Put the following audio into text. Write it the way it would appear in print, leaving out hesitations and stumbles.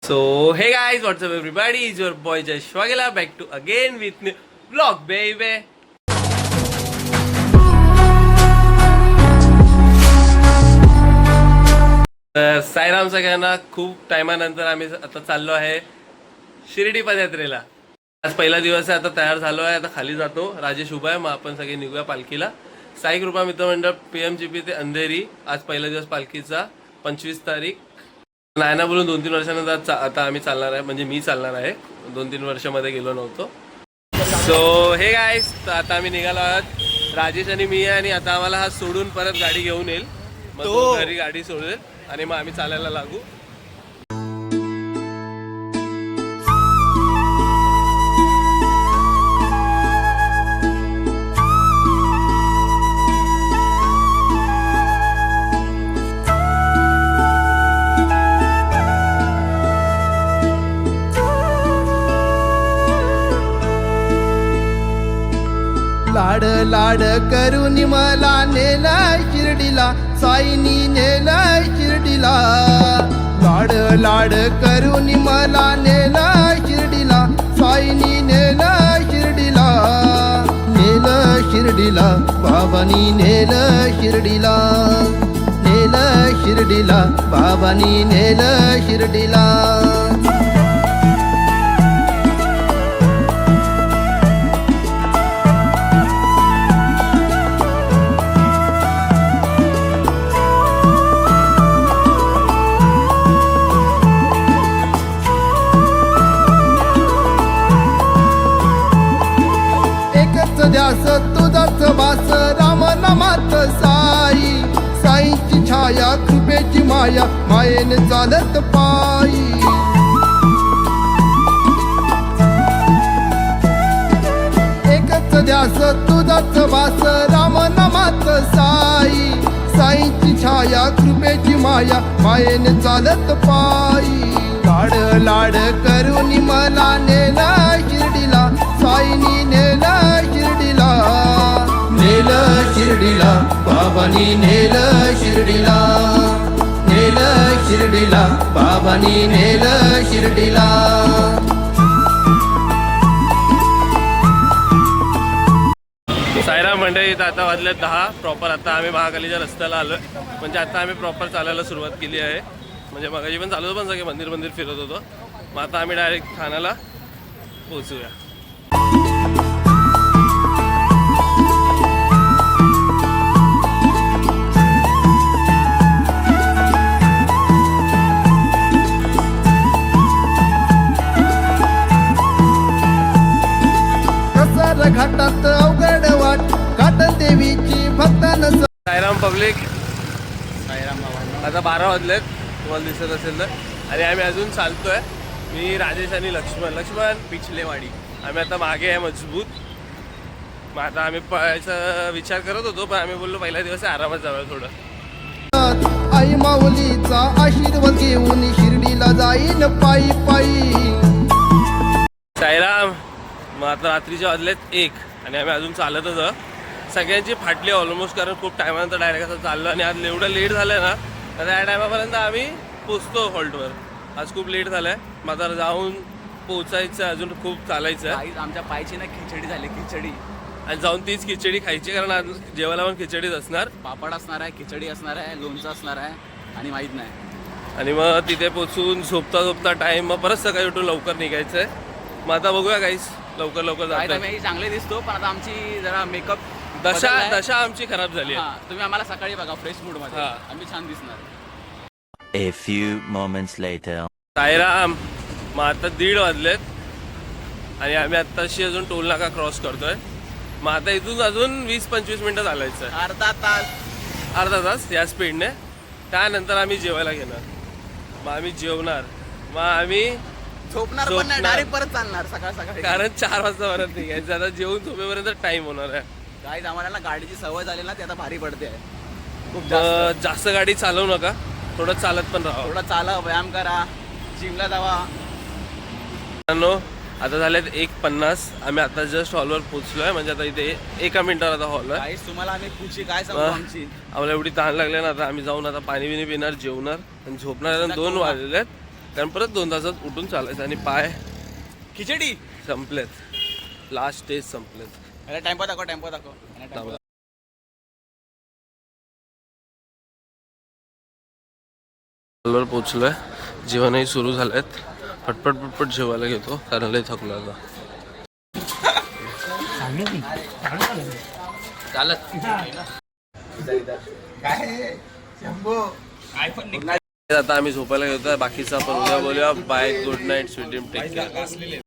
So, hey guys, what's up everybody? It's your boy Jay Shwagila back to again with new vlog, baby. तर साईराम सगळ्यांना खूप टायमानंतर आम्ही आता चाललो आहे शिर्डी पदयात्रेला. आज पहिला दिवस आहे. आता तयार झालो आहे. आता खाली जातो. राजेश उभा आहे. मग आपण सगळे निघूया पालखीला. साई कृपा मित्रमंडळ PMGP ते अंधेरी. आज पहिला दिवस पालखीचा 25 तारीख. नाही ना बोलून 2-3 वर्षानंतर आता आम्ही चालणार आहे. म्हणजे मी चालणार आहे. 2-3 वर्षामध्ये गेलो नव्हतो. सो हे गाईज, आता आम्ही निघालो आहोत. राजेश आणि मी आहे. आणि आता आम्हाला हा सोडून परत गाडी घेऊन येईल. मग तो घरी गाडी सोडेल आणि मग आम्ही चालायला लागू. लाड लाड करून मला नेला शिर्डीला, साईनी नेला शिर्डीला. लाड लाड करून मला नेला शिर्डीला, साईनी नेला शिर्डीला. नेलं शिर्डीला बाबानी, नेलं शिर्डीला. नेलं शिर्डीला बाबानी, नेलं शिर्डीला. ध्यास तुझाच वास राम नामात साई. साईची छाया कृपेची माया, मायेने चालत पायी. एकच ध्यास तुझाच वास राम नामात साई. साईची छाया कृपेची माया, मायेने चालत पायी. लाड लाड करून मला नेला शिर्डीला, साईनी नेला शिर्डीला. नेलं शिर्डीला बाबानी, नेलं शिर्डीला. नेलं शिर्डीला बाबानी, नेलं शिर्डीला. साईराम मंडळी, आता वाजले 10 प्रॉपर. आता आम्ही महाकालीच्या रस्त्याला आलोय. म्हणजे आता आम्ही प्रॉपर चालायला सुरुवात केली आहे. म्हणजे मगाशी पण चालू होतो, पण सगळे मंदिर फिरत होतो. मग आता आम्ही डायरेक्ट ठाण्याला पोहोचूया. कसर घाटात अवघड वाट, घाट देवीची भक्तान. साईराम पब्लिक, आता 12 वाजलेत, तुम्हाला दिसत असेल तर. आणि आम्ही अजून चालतोय. मी, राजेश आणि लक्ष्मण पिछलेवाडी. आम्ही आता मागे आहे मजबूत. मग आता आम्ही पळायचा विचार करत होतो, पण आम्ही बोललो पहिला दिवस आरामात जाऊया थोडं. आई माऊलीचा आशीर्वाद घेऊन शिर्डीला जाईन पायी पायी. साईराम, मग आता रात्रीचे वाजलेत 1 आणि आम्ही अजून चालतच आहोत. सगळ्यांची फाटली ऑलमोस्ट, कारण खूप टायमानंतर डायरेक्ट असं चाललं. आणि आज एवढं लेट झालं ना, तर त्या टायमापर्यंत आम्ही पोचतो हॉल्टवर. आज खूप लेट झालं आहे. मग आता जाऊन पोचायचं, अजून खूप चालायचं आहे. आमच्या पायची ना खिचडी झाली, खिचडी. आणि जाऊन तीच खिचडी खायची, कारण आज जेवायला पण खिचडीच असणार. पापड असणार आहे, खिचडी असणार आहे, लोणचं असणार आहे आणि माहीत नाही. आणि मग तिथे पोचून झोपता टाईम, मग परत सकाळी उठून लवकर निघायचं आहे. मग आता बघूया गाईस, लवकर काय जायचं. आम्ही चांगले दिसतो, पण आता आमची जरा मेकअप दशा आमची खराब झाली आहे. तुम्ही आम्हाला सकाळी बघा फ्रेश मूड मध्ये, हा. आम्ही छान दिसणार. A few moments later. Sairam, मग आता 1:30 वाजलेत आणि आम्ही आत्ताशी अजून टोल नाका क्रॉस करतोय. मग आता इथून अजून 20-25 मिनिटं चालायचं आहे. अर्धा तास या स्पीडने. त्यानंतर आम्ही जेवायला घेणार. मग आम्ही जेवणार. मग आम्ही झोपणार पण नाही, डायरेक्ट परत चालणार सकाळी. कारण 4 वाजता परत निघायचं. आता जेवून झोपेपर्यंत टाइम होणार आहे. गाईज, आम्हाला ना गाडीची सवय झाली ना, ती आता भारी पडते आहे खूप. जास्त गाडी चालवू नका, थोडं चालत पण राहा. थोडा चाला, व्यायाम करा, जिमला जावा. आता झालेत 1:50. आम्ही आता जस्ट हॉलवर पोहोचलोय. म्हणजे आता इथे 1 मिनिटात आता हॉल आहे. गाईस तुम्हाला आम्ही पुढची काय सांगू आमची. आम्हाला एवढी तहान लागली ना, आता आम्ही जाऊन आता पाणी बिणी पिणार, जेवणार आणि झोपणार. 2 वाजलेत. कारण परत 2 तासात उठून चालायचं आणि पाय खिचडी संपलेत, लास्ट स्टेज संपलेत. याला टेम्पो दाखव टेम्पो दाखव याला टेम्पो दाखव. वर पोचलोय, जेवणही सुरू झालंयत. पटपट पटपट जेवायला घेतो कारण लय थकलो आता. चालत आता आम्ही झोपायला घेतोय. बाकीचं आपण उद्या बोलूया. Bye, good night, sweet dream, take care.